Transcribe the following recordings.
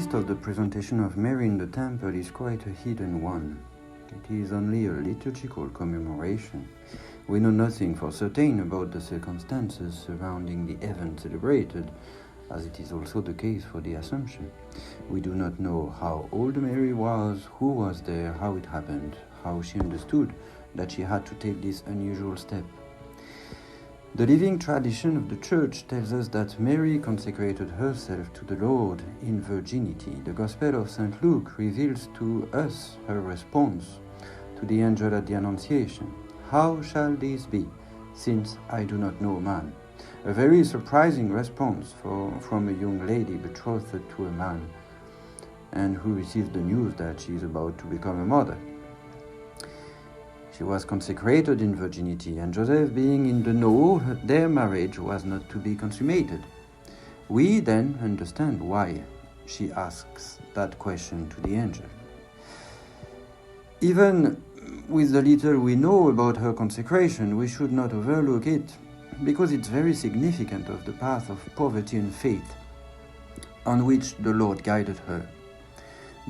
most of the presentation of Mary in the temple is quite a hidden one. It is only a liturgical commemoration. We know nothing for certain about the circumstances surrounding the event celebrated, as it is also the case for the Assumption. We do not know how old Mary was, who was there, how it happened, how she understood that she had to take this unusual step. The living tradition of the Church tells us that Mary consecrated herself to the Lord in virginity. The Gospel of St. Luke reveals to us her response to the angel at the Annunciation. "How shall this be, since I do not know man?" A very surprising response from a young lady betrothed to a man and who received the news that she is about to become a mother. She was consecrated in virginity, and Joseph, being in the know, their marriage was not to be consummated. We then understand why she asks that question to the angel. Even with the little we know about her consecration, we should not overlook it, because it's very significant of the path of poverty and faith on which the Lord guided her.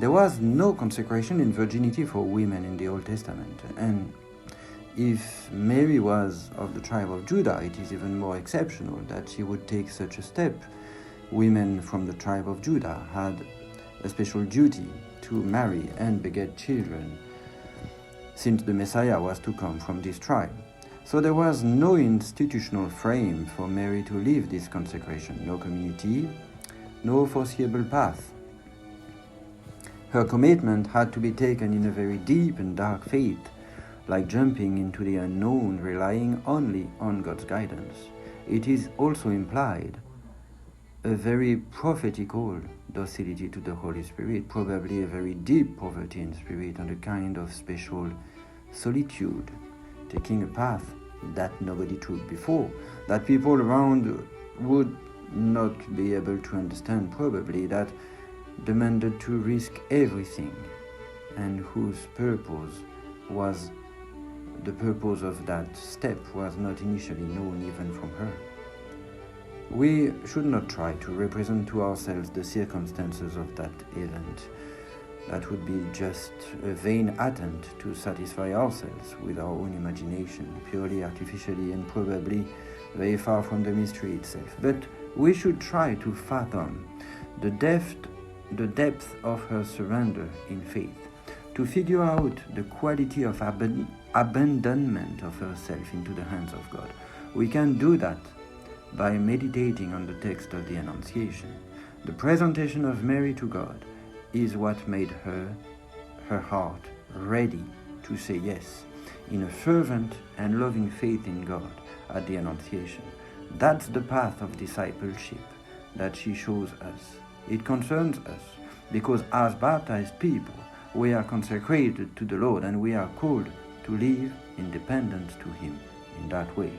There was no consecration in virginity for women in the Old Testament, and if Mary was of the tribe of Judah, it is even more exceptional that she would take such a step. Women from the tribe of Judah had a special duty to marry and beget children, since the Messiah was to come from this tribe. So there was no institutional frame for Mary to live this consecration, no community, no foreseeable path. Her commitment had to be taken in a very deep and dark faith, like jumping into the unknown, relying only on God's guidance. It is also implied a very prophetical docility to the Holy Spirit, probably a very deep poverty in spirit and a kind of special solitude, taking a path that nobody took before, that people around would not be able to understand probably, that demanded to risk everything, and whose purpose was the purpose of that step was not initially known even from her. We should not try to represent to ourselves the circumstances of that event. That would be just a vain attempt to satisfy ourselves with our own imagination, purely artificially and probably very far from the mystery itself. But we should try to fathom the depth of her surrender in faith, to figure out the quality of abandonment of herself into the hands of God. We can do that by meditating on the text of the Annunciation. The presentation of Mary to God is what made her heart ready to say yes in a fervent and loving faith in God at the Annunciation. That's the path of discipleship that she shows us. It concerns us because as baptized people, we are consecrated to the Lord and we are called to live in dependence to Him in that way.